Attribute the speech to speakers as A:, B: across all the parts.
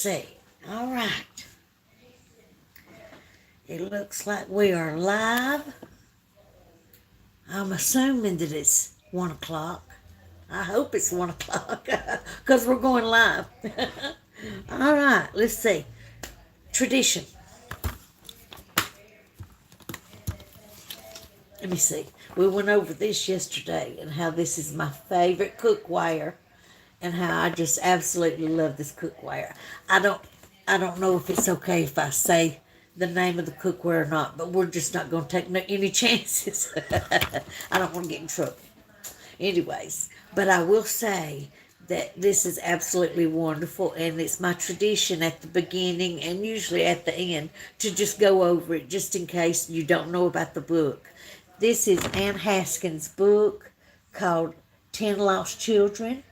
A: See. All right. It looks like we are live. I'm assuming that it's 1 o'clock. I hope it's 1 o'clock because we're going live. All right, let's see. Tradition. Let me see. We went over this yesterday and how this is my favorite cookware and how I just absolutely love this cookware. I don't I don't know if it's okay if I say the name of the cookware or not, but we're just not going to take any chances. I don't want to get in trouble. Anyways, but I will say that this is absolutely wonderful, and it's my tradition at the beginning and usually at the end to just go over it just in case you don't know about the book. This is Anne Haskins' book called 10 Lost Children,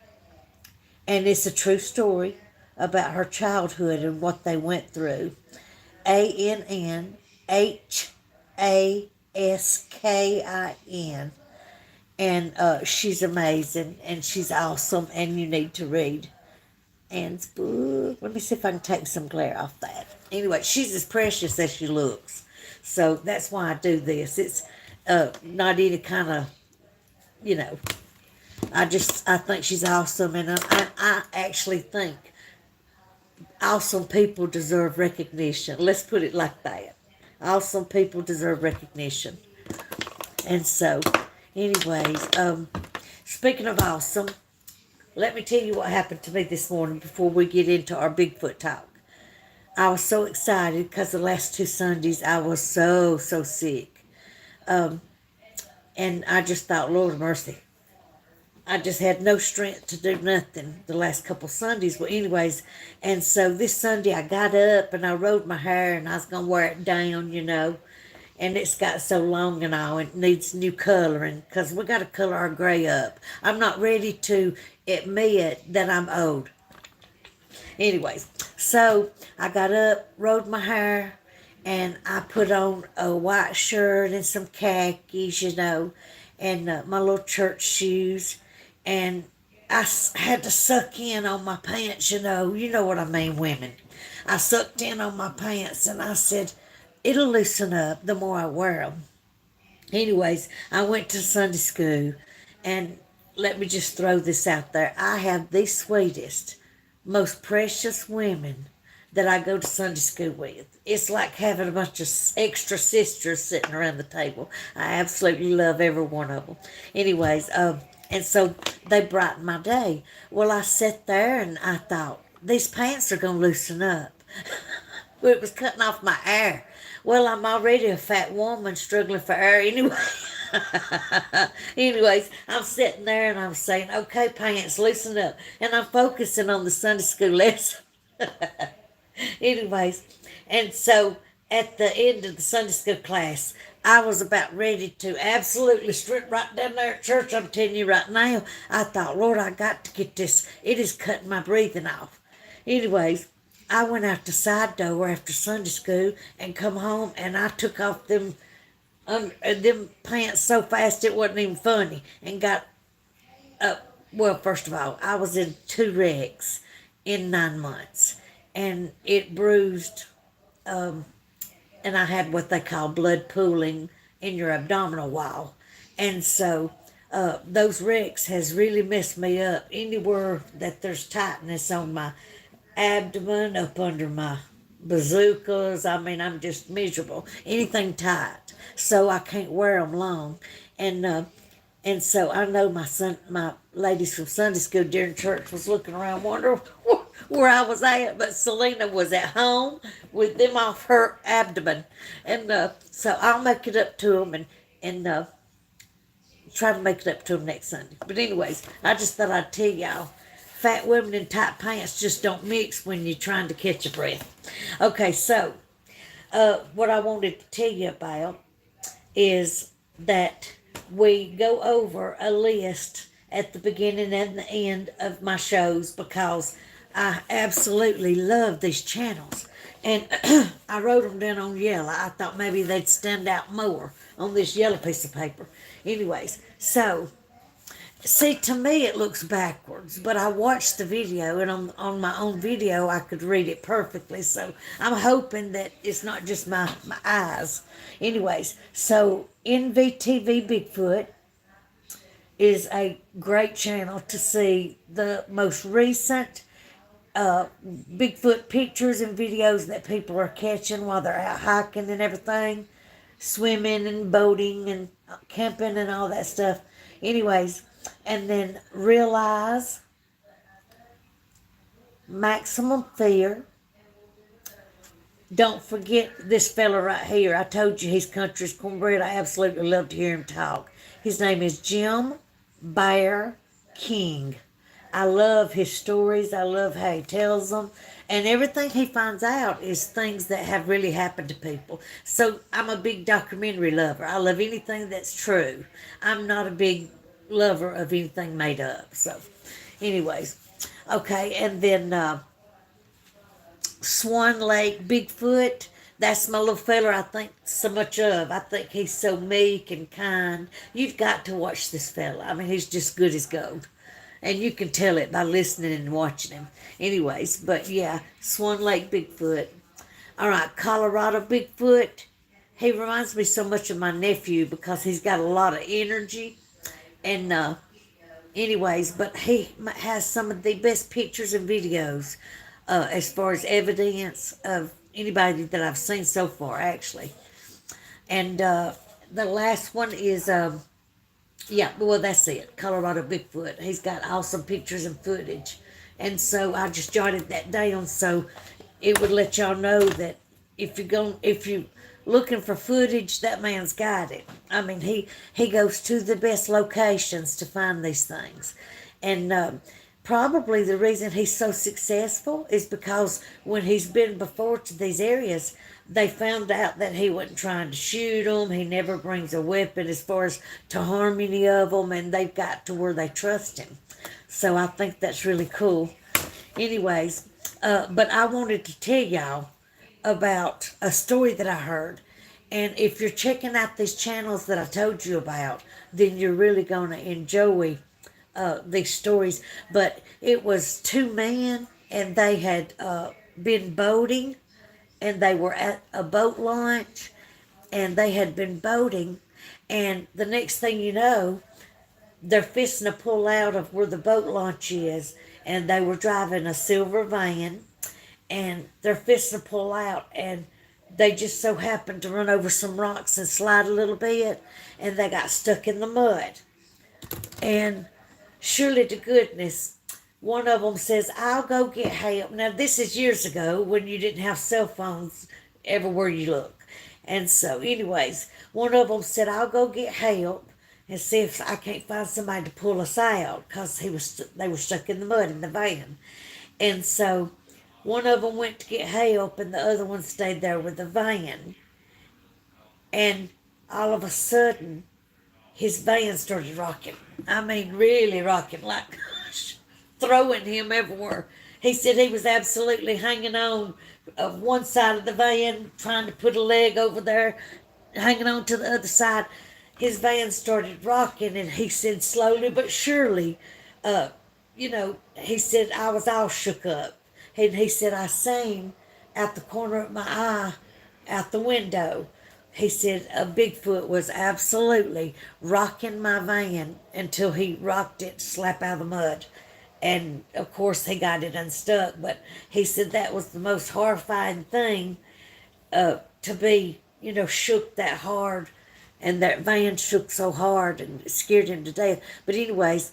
A: and it's a true story about her childhood and what they went through. ANNHASKIN. And she's amazing and she's awesome, and you need to read Anne's book. Let me see if I can take some glare off that. Anyway, she's as precious as she looks. So that's why I do this. It's not any kind of, you know, I think she's awesome, and I actually think awesome people deserve recognition. Let's put it like that. Awesome people deserve recognition. And so, anyways, speaking of awesome, let me tell you what happened to me this morning before we get into our Bigfoot talk. I was so excited because the last 2 Sundays I was so sick. And I just thought, Lord mercy, I just had no strength to do nothing the last couple Sundays. Well, anyways, and so this Sunday I got up and I rode my hair and I was going to wear it down, and it's got so long and all, and it needs new coloring because we got to color our gray up. I'm not ready to admit that I'm old. Anyways, so I got up, rode my hair, and I put on a white shirt and some khakis, and my little church shoes, and had to suck in on my pants, you know what I mean, women. I sucked in on my pants and I said, it'll loosen up the more I wear them. Anyways, I went to Sunday school, and let me just throw this out there. I have the sweetest, most precious women that I go to Sunday school with. It's like having a bunch of extra sisters sitting around the table. I absolutely love every one of them. Anyways, and so they brightened my day. Well, I sat there and I thought, these pants are going to loosen up. It was cutting off my air. Well, I'm already a fat woman struggling for air anyway. Anyways, I'm sitting there and I'm saying, okay, pants, loosen up. And I'm focusing on the Sunday school lesson. Anyways, and so at the end of the Sunday school class, I was about ready to absolutely strip right down there at church. I'm telling you right now, I thought, Lord, I got to get this. It is cutting my breathing off. Anyways, I went out the side door after Sunday school and come home, and I took off them pants so fast it wasn't even funny, and got up. Well, first of all, I was in 2 wrecks in 9 months, and it bruised, and I had what they call blood pooling in your abdominal wall, and so those wrecks has really messed me up. Anywhere that there's tightness on my abdomen, up under my bazookas, I mean, I'm just miserable. Anything tight, so I can't wear them long, and so I know my ladies from Sunday school during church was looking around, wondering where I was at, but Celena was at home with them off her abdomen, and so I'll make it up to them and try to make it up to them next Sunday. But anyways, I just thought I'd tell y'all, fat women in tight pants just don't mix when you're trying to catch your breath. Okay, so what I wanted to tell you about is that we go over a list at the beginning and the end of my shows because I absolutely love these channels. And I wrote them down on yellow. I thought maybe they'd stand out more on this yellow piece of paper. Anyways, so See, to me it looks backwards, but I watched the video, and on my own video I could read it perfectly. So I'm hoping that it's not just my eyes. Anyways, so NVTV Bigfoot is a great channel to see the most recent Bigfoot pictures and videos that people are catching while they're out hiking and everything, swimming and boating and camping and all that stuff. Anyways, and then Realize, Maximum Fear. Don't forget this fella right here. I told you he's country's cornbread. I absolutely love to hear him talk. His name is Jim Bear King. I love his stories. I love how he tells them. And everything he finds out is things that have really happened to people. So I'm a big documentary lover. I love anything that's true. I'm not a big lover of anything made up. So, anyways, okay. And then Swan Lake Bigfoot. That's my little feller I think so much of. I think he's so meek and kind. You've got to watch this fella. I mean, he's just good as gold. And you can tell it by listening and watching him. Anyways, but yeah, Swan Lake Bigfoot. All right, Colorado Bigfoot. He reminds me so much of my nephew because he's got a lot of energy. And anyways, but he has some of the best pictures and videos as far as evidence of anybody that I've seen so far, actually. And the last one is, yeah, well, that's it. Colorado Bigfoot. He's got awesome pictures and footage. And so I just jotted that down so it would let y'all know that if you looking for footage, that man's got it. I mean, he goes to the best locations to find these things, and probably the reason he's so successful is because when he's been before to these areas, they found out that he wasn't trying to shoot them. He never brings a weapon as far as to harm any of them, and they've got to where they trust him. So I think that's really cool. Anyways, but I wanted to tell y'all about a story that I heard. And if you're checking out these channels that I told you about, then you're really going to enjoy these stories. But it was two men, and they had been boating, and they were at a boat launch, and they had been boating. And the next thing you know, they're fixing to pull out of where the boat launch is, and they were driving a silver van, and they're fixing to pull out, and they just so happened to run over some rocks and slide a little bit, and they got stuck in the mud. And surely to goodness, one of them says, I'll go get help. Now, this is years ago when you didn't have cell phones everywhere you look. And so, anyways, one of them said, I'll go get help and see if I can't find somebody to pull us out because they were stuck in the mud in the van. And so one of them went to get help, and the other one stayed there with the van. And all of a sudden, his van started rocking. I mean, really rocking, like throwing him everywhere. He said he was absolutely hanging on of one side of the van, trying to put a leg over there, hanging on to the other side. His van started rocking, and he said slowly but surely, he said I was all shook up. And he said I seen out the corner of my eye, out the window, he said a Bigfoot was absolutely rocking my van until he rocked it slap out of the mud. And of course he got it unstuck, but he said that was the most horrifying thing to be, shook that hard, and that van shook so hard and it scared him to death. But anyways,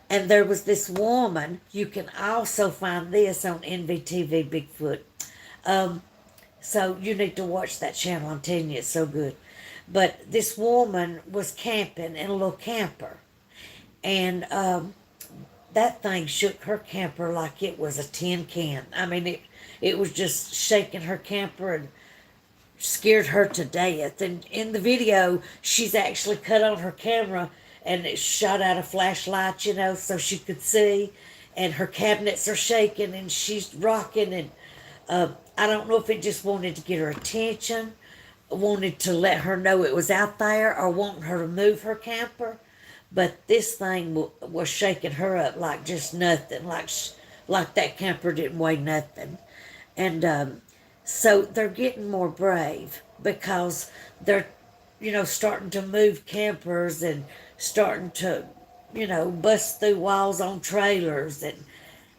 A: and there was this woman, you can also find this on NVTV Bigfoot. So you need to watch that channel, I'm telling you, it's so good. But this woman was camping in a little camper, and that thing shook her camper like it was a tin can. I mean, it was just shaking her camper and scared her to death. And in the video, she's actually cut on her camera, and it shot out a flashlight, so she could see. And her cabinets are shaking, and she's rocking. And I don't know if it just wanted to get her attention, wanted to let her know it was out there, or wanting her to move her camper. but this thing was shaking her up like just nothing, like that camper didn't weigh nothing. And so they're getting more brave because they're, starting to move campers and starting to, bust through walls on trailers. And,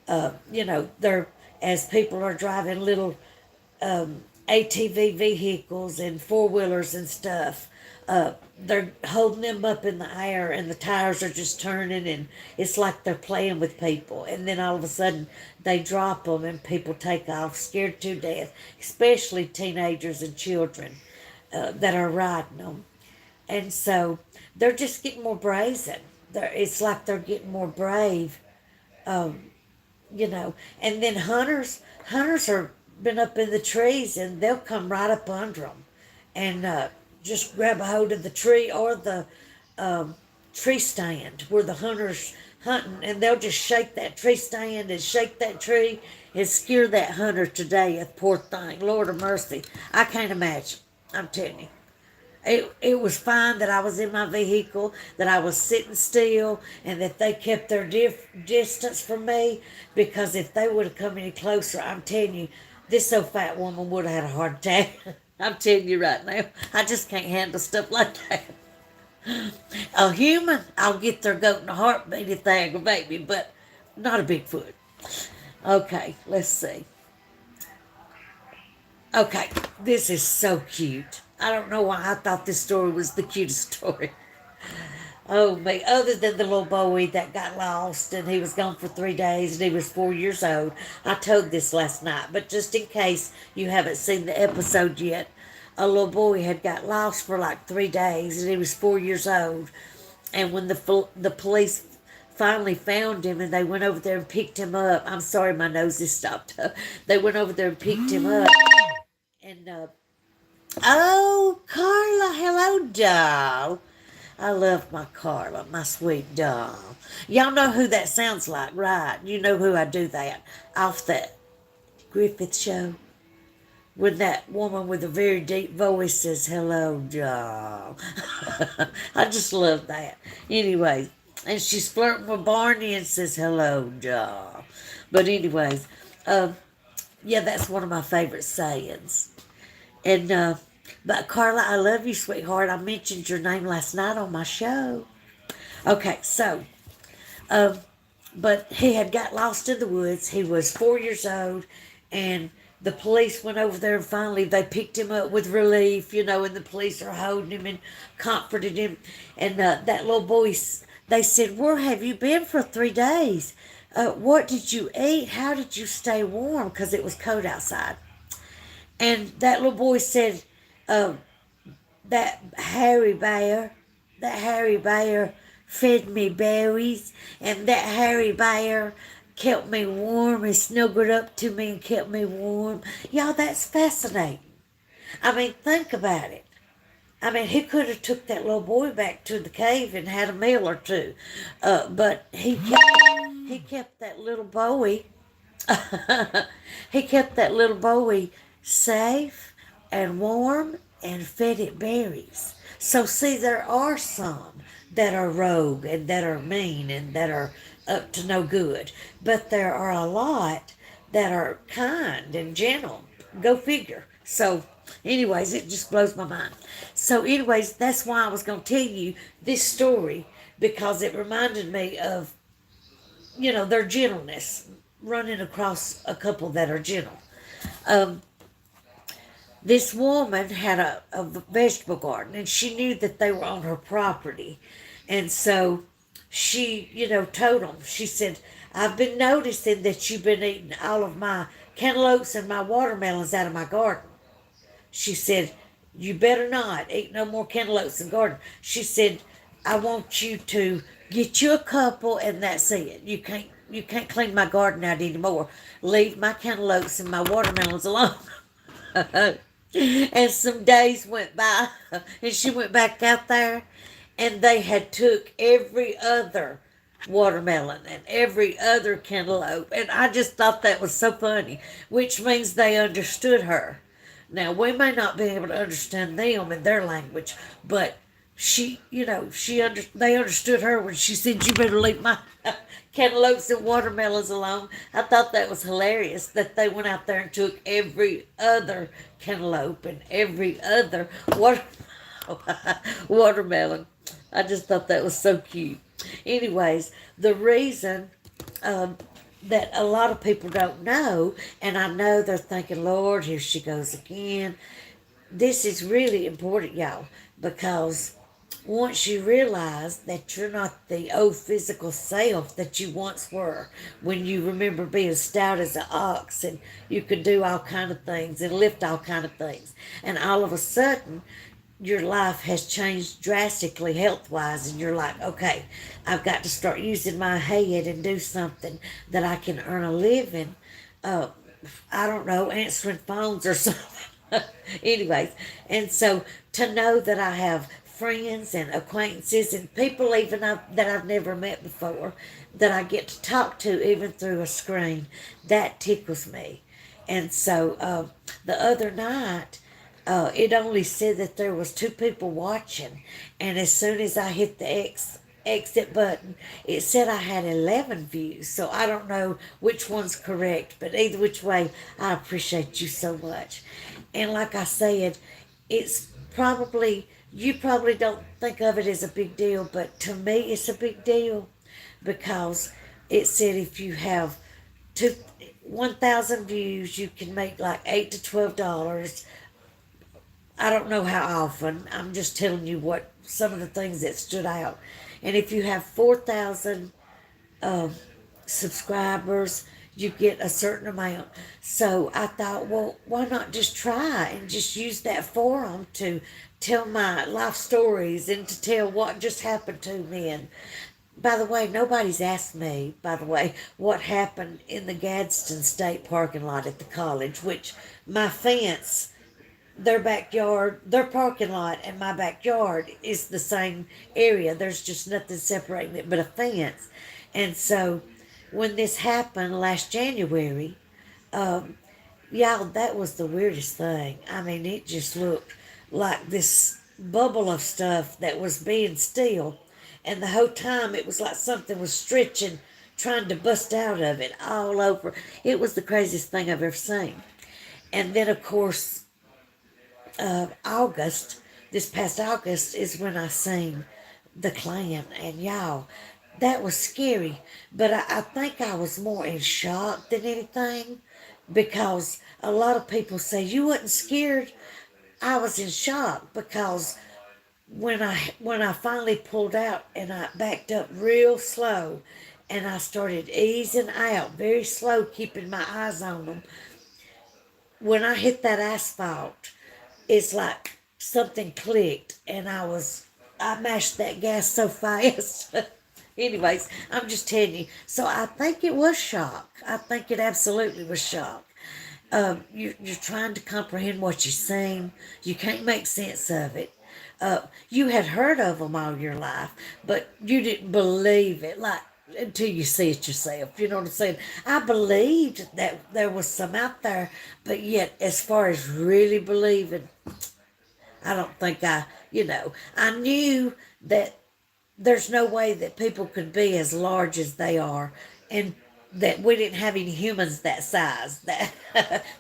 A: they're, as people are driving little ATV vehicles and four wheelers and stuff. They're holding them up in the air, and the tires are just turning, and it's like they're playing with people. And then all of a sudden, they drop them, and people take off scared to death, especially teenagers and children that are riding them. And so they're just getting more brazen. It's like they're getting more brave, you know. And then hunters are been up in the trees, and they'll come right up under them, and just grab a hold of the tree or the tree stand where the hunters hunting, and they'll just shake that tree stand and shake that tree and scare that hunter to death. Poor thing, Lord of mercy, I can't imagine. I'm telling you. It was fine that I was in my vehicle, that I was sitting still, and that they kept their distance from me, because if they would have come any closer, I'm telling you, this so fat woman would have had a heart attack. I'm telling you right now, I just can't handle stuff like that. A human, I'll get their goat in a heartbeat if they aggravate me, but not a Bigfoot. Okay, let's see. Okay, this is so cute. I don't know why I thought this story was the cutest story. Oh me, other than the little boy that got lost and he was gone for 3 days and he was 4 years old. I told this last night, but just in case you haven't seen the episode yet, a little boy had got lost for like 3 days and he was 4 years old. And when the police finally found him and they went over there and picked him up, I'm sorry, my nose is stopped up. They went over there and picked him up, and oh, Carla, hello, doll. I love my Carla, my sweet doll. Y'all know who that sounds like, right? You know who I do that off that Griffith show, when that woman with a very deep voice says, hello, doll. I just love that. Anyway, and she's flirting with Barney and says, hello, doll. But anyways, yeah, that's one of my favorite sayings. And, but Carla, I love you, sweetheart. I mentioned your name last night on my show. Okay, so, but he had got lost in the woods. He was 4 years old, and the police went over there, and finally they picked him up with relief, and the police are holding him and comforted him. And that little boy, they said, where have you been for 3 days? What did you eat? How did you stay warm? Because it was cold outside. And that little boy said, uh, that hairy bear fed me berries, and that hairy bear kept me warm and snuggled up to me and kept me warm. Y'all, that's fascinating. I mean, think about it. I mean, he could have took that little boy back to the cave and had a meal or two, but he kept that little boy. He kept that little boy safe and warm and fed it berries. So see, there are some that are rogue and that are mean and that are up to no good, but there are a lot that are kind and gentle. Go figure. So anyways, it just blows my mind. So anyways, that's why I was going to tell you this story, because it reminded me of, their gentleness, running across a couple that are gentle. Um, this woman had a vegetable garden, and she knew that they were on her property. And so she, told them, she said, I've been noticing that you've been eating all of my cantaloupes and my watermelons out of my garden. She said, you better not eat no more cantaloupes in the garden. She said, I want you to get you a couple, and that's it. You can't clean my garden out anymore. Leave my cantaloupes and my watermelons alone. And some days went by, and she went back out there, and they had took every other watermelon and every other cantaloupe. And I just thought that was so funny, which means they understood her. Now, we may not be able to understand them in their language, but they understood her when she said, "You better leave my cantaloupes and watermelons alone." I thought that was hilarious that they went out there and took every other cantaloupe and every other watermelon. I just thought that was so cute. Anyways, the reason um, that a lot of people don't know, and I know they're thinking, Lord, here she goes again. This is really important, y'all, because once you realize that you're not the old physical self that you once were, when you remember being stout as an ox and you could do all kind of things and lift all kind of things, and all of a sudden your life has changed drastically health wise, and you're like, okay, I've got to start using my head and do something that I can earn a living. Uh, I don't know, answering phones or something. Anyways, and so to know that I have friends and acquaintances and people that I've never met before that I get to talk to even through a screen, that tickles me. And so the other night, it only said that there was two people watching, and as soon as I hit the exit button, it said I had 11 views. So I don't know which one's correct, but either which way, I appreciate you so much. And like I said, it's probably, you probably don't think of it as a big deal, but to me, it's a big deal because it said if you have two 1,000 views, you can make like $8 to $12. I don't know how often. I'm just telling you what some of the things that stood out. And if you have 4,000 subscribers, you get a certain amount. So I thought, well, why not just try and just use that forum to tell my life stories and to tell what just happened to me. And by the way, nobody's asked me, by the way, what happened in the Gadsden State parking lot at the college, which my fence, their backyard, their parking lot, and my backyard is the same area. There's just nothing separating it but a fence. And so when this happened last January, y'all, that was the weirdest thing. I mean, it just looked like this bubble of stuff that was being still. And the whole time it was like something was stretching, trying to bust out of it all over. It was the craziest thing I've ever seen. And then, of course, August, this past August, is when I seen the Klan. And y'all, that was scary. But I think I was more in shock than anything because a lot of people say, "You wasn't scared." I was in shock because when I finally pulled out and I backed up real slow and I started easing out very slow, keeping my eyes on them, when I hit that asphalt, it's like something clicked and I mashed that gas so fast. Anyways, I'm just telling you. So I think it was shock. I think it absolutely was shock. You're trying to comprehend what you've seen. You can't make sense of it. You had heard of them all your life, but you didn't believe it, like until you see it yourself. You know what I'm saying? I believed that there was some out there, but yet, as far as really believing, I don't think I knew that there's no way that people could be as large as they are, and that we didn't have any humans that size that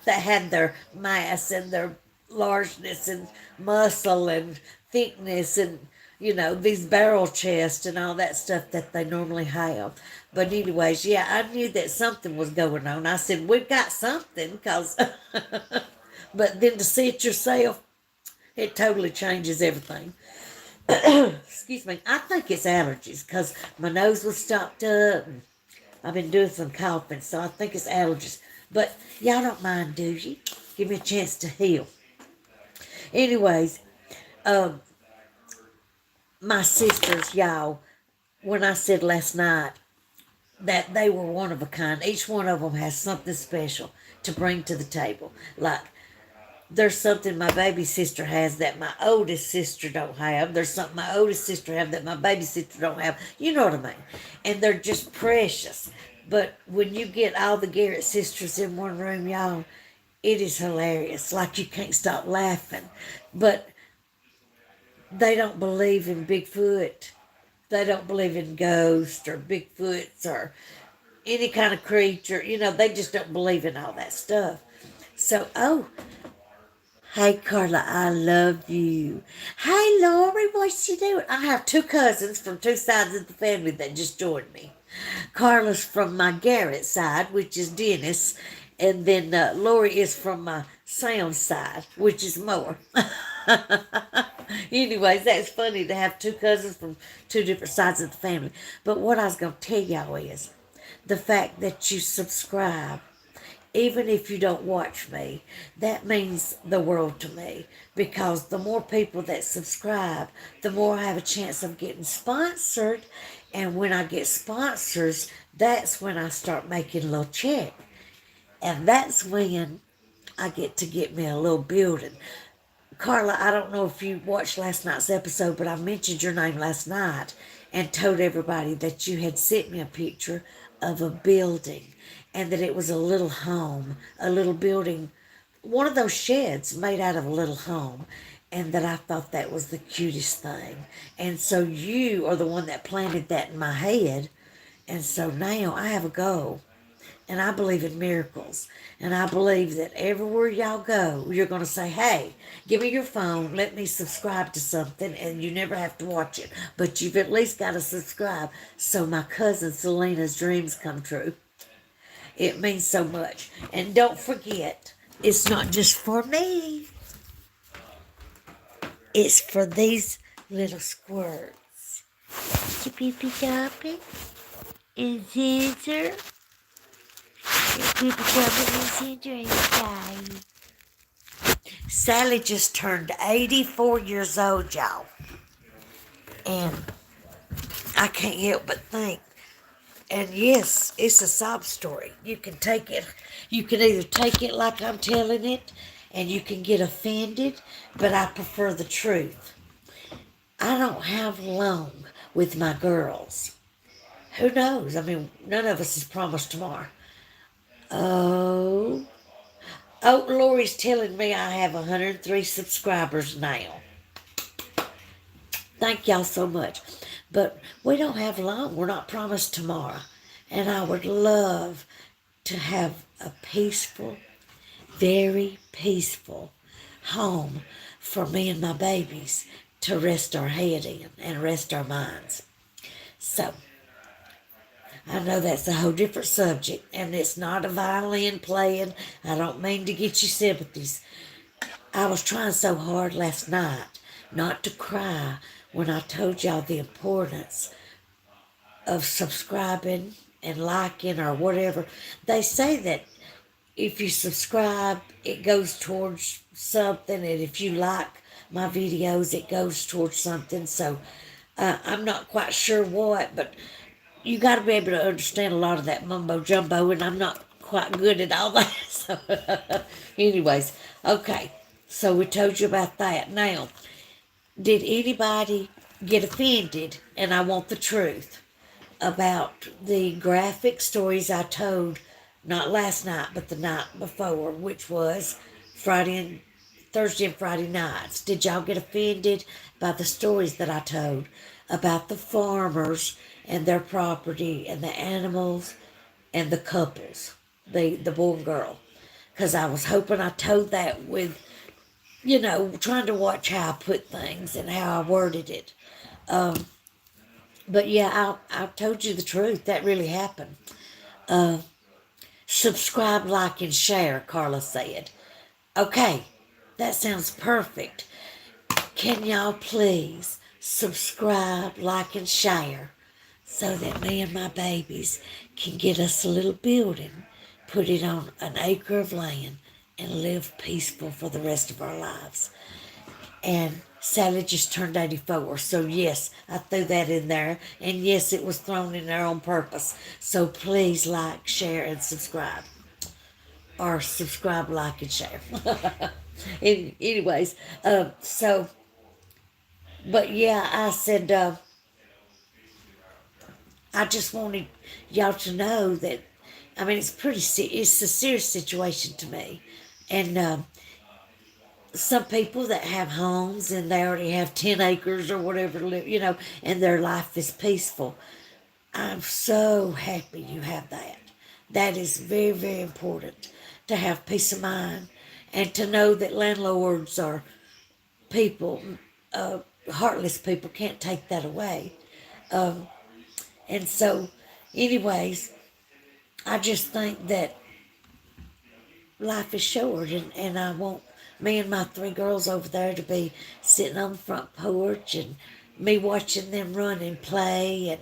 A: that had their mass and their largeness and muscle and thickness and these barrel chests and all that stuff that they normally have. But anyways, yeah, I knew that something was going on. I said we've got something, cause but then to see it yourself, it totally changes everything. Excuse me. I think it's allergies because my nose was stopped up. And I've been doing some coughing, so I think it's allergies. But y'all don't mind, do you? Give me a chance to heal. Anyways, um, my sisters, y'all, when I said last night that they were one of a kind, each one of them has something special to bring to the table. Like there's something my baby sister has that my oldest sister don't have. There's something my oldest sister have that my baby sister don't have. You know what I mean? And they're just precious. But when you get all the Garrett sisters in one room, y'all, it is hilarious. Like you can't stop laughing. But they don't believe in Bigfoot. They don't believe in ghosts or Bigfoots or any kind of creature. They just don't believe in all that stuff. So, oh, hey, Carla, I love you. Hey, Lori, what's you doing? I have two cousins from two sides of the family that just joined me. Carla's from my Garrett side, which is Dennis, and then Lori is from my Sound side, which is more. Anyways, that's funny to have two cousins from two different sides of the family. But what I was going to tell y'all is the fact that you subscribe, even if you don't watch me, that means the world to me, because the more people that subscribe, the more I have a chance of getting sponsored. And when I get sponsors, that's when I start making a little check. And that's when I get me a little building. Carla, I don't know if you watched last night's episode, but I mentioned your name last night and told everybody that you had sent me a picture of a building and that it was a little home, a little building, one of those sheds made out of a little home, and that I thought that was the cutest thing. And so you are the one that planted that in my head. And so now I have a goal, and I believe in miracles. And I believe that everywhere y'all go, you're going to say, hey, give me your phone, let me subscribe to something, and you never have to watch it. But you've at least got to subscribe so my cousin Celena's dreams come true. It means so much. And don't forget, it's not just for me, it's for these little squirts. Chippy Toppy and Scissor. Sally just turned 84 years old, y'all. And I can't help but think. And yes, it's a sob story. You can take it. You can either take it like I'm telling it, and you can get offended, but I prefer the truth. I don't have long with my girls. Who knows? I mean, none of us is promised tomorrow. Oh, Lori's telling me I have 103 subscribers now. Thank y'all so much. But we don't have long. We're not promised tomorrow. And I would love to have a peaceful, very peaceful home for me and my babies to rest our head in and rest our minds. So, I know that's a whole different subject, and it's not a violin playing. I don't mean to get you sympathies. I was trying so hard last night not to cry when I told y'all the importance of subscribing and liking or whatever. They say that if you subscribe, it goes towards something, and if you like my videos, it goes towards something. So I'm not quite sure what, but you got to be able to understand a lot of that mumbo jumbo, and I'm not quite good at all that. So, anyways, okay. So we told you about that. Now, did anybody get offended? And I want the truth about the graphic stories I told, not last night, but the night before, which was Thursday and Friday nights. Did y'all get offended by the stories that I told about the farmers and their property and the animals and the couples, the boy and girl? Because I was hoping I told that with, trying to watch how I put things and how I worded it. But yeah, I told you the truth. That really happened. Subscribe, like, and share, Carla said. Okay, that sounds perfect. Can y'all please subscribe, like, and share so that me and my babies can get us a little building, put it on an acre of land, and live peaceful for the rest of our lives? And Sally just turned 84, so yes, I threw that in there, and yes, it was thrown in there on purpose. So please like, share, and subscribe. Or subscribe, like, and share. Anyways, but yeah, I said, I just wanted y'all to know that, I mean, it's a serious situation to me. And some people that have homes and they already have 10 acres or whatever, and their life is peaceful. I'm so happy you have that. That is very, very important to have peace of mind and to know that landlords are people, heartless people can't take that away. And so, anyways, I just think that life is short, and I want me and my three girls over there to be sitting on the front porch and me watching them run and play. And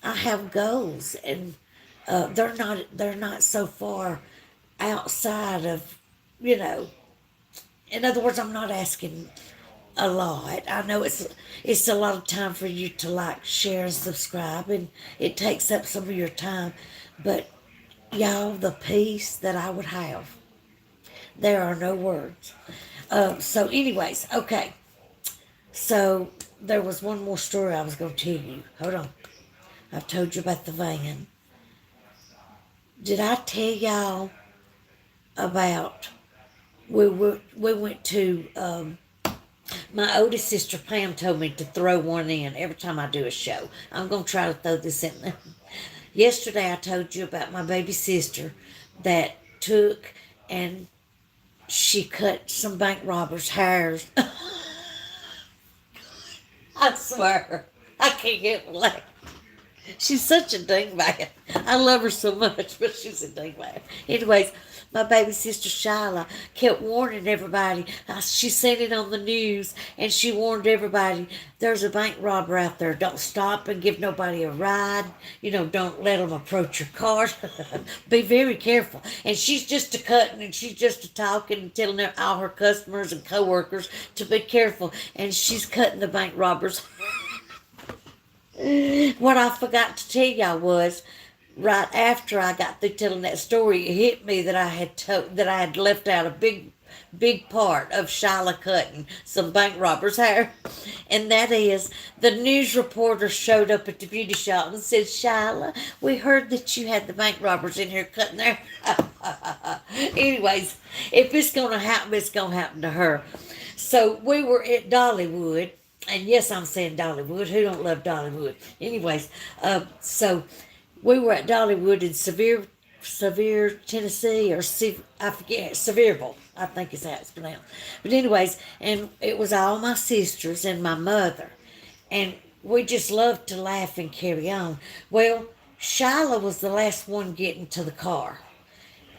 A: I have goals, and they're not so far outside of, you know. In other words, I'm not asking a lot. I know it's a lot of time for you to like, share, and subscribe, and it takes up some of your time. But y'all, the peace that I would have, there are no words. So, anyways, okay. So there was one more story I was going to tell you. Hold on. I've told you about the van. Did I tell y'all about we went to my oldest sister Pam told me to throw one in every time I do a show. I'm gonna try to throw this in there. Yesterday I told you about my baby sister that took and she cut some bank robbers' hairs. I swear, I can't get laughing. She's such a dingbat. I love her so much, but she's a dingbat. Anyways, my baby sister Shyla kept warning everybody. She seen it on the news, and she warned everybody, there's a bank robber out there. Don't stop and give nobody a ride. Don't let them approach your car. Be very careful. And she's just a cutting, and she's just a talking and telling all her customers and coworkers to be careful. And she's cutting the bank robbers. What I forgot to tell y'all was, right after I got through telling that story, it hit me that I had left out a big part of Shyla cutting some bank robbers' hair, and that is the news reporter showed up at the beauty shop and said, "Shyla, we heard that you had the bank robbers in here cutting their." Anyways, if it's gonna happen, it's gonna happen to her. So we were at Dollywood. And yes, I'm saying Dollywood. Who don't love Dollywood? Anyways, so we were at Dollywood in Severe, Tennessee, I forget, Sevierville, I think is how it's pronounced. But anyways, and it was all my sisters and my mother. And we just loved to laugh and carry on. Well, Shyla was the last one getting to the car.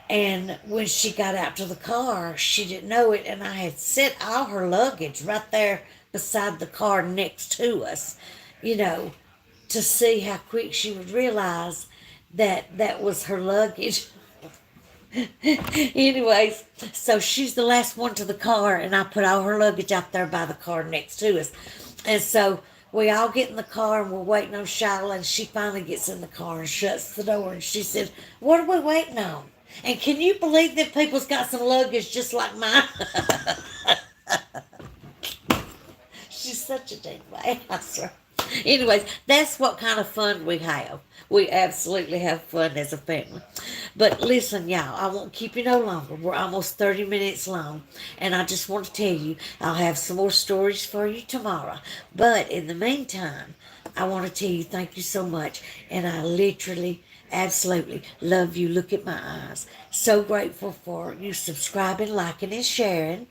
A: And when she got out to the car, she didn't know it, and I had set all her luggage right there beside the car next to us, to see how quick she would realize that that was her luggage. Anyways, so she's the last one to the car, and I put all her luggage out there by the car next to us. And so we all get in the car, and we're waiting on Shyla, and she finally gets in the car and shuts the door, and she said, "What are we waiting on? And can you believe that people's got some luggage just like mine?" She's such a dang way, I swear. Anyways, that's what kind of fun we have. We absolutely have fun as a family. But listen, y'all, I won't keep you no longer. We're almost 30 minutes long. And I just want to tell you, I'll have some more stories for you tomorrow. But in the meantime, I want to tell you thank you so much. And I literally, absolutely love you. Look at my eyes. So grateful for you subscribing, liking, and sharing.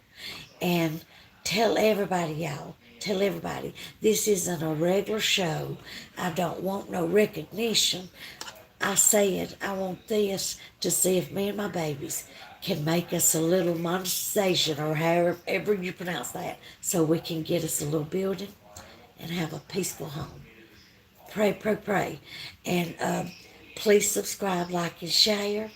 A: And tell everybody, y'all. Tell everybody, this isn't a regular show. I don't want no recognition. I said I want this to see if me and my babies can make us a little monetization, or however you pronounce that, so we can get us a little building and have a peaceful home. Pray, pray, pray. And please subscribe, like, and share.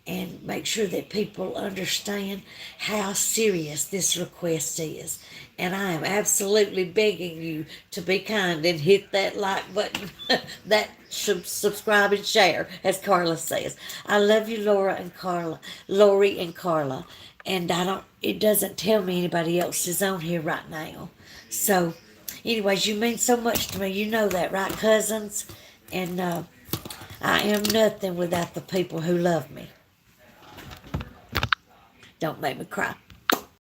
A: And make sure that people understand how serious this request is. And I am absolutely begging you to be kind and hit that like button, that subscribe and share, as Carla says. I love you, Lori and Carla. And it doesn't tell me anybody else is on here right now. So, anyways, you mean so much to me. You know that, right, cousins? And I am nothing without the people who love me. Don't make me cry.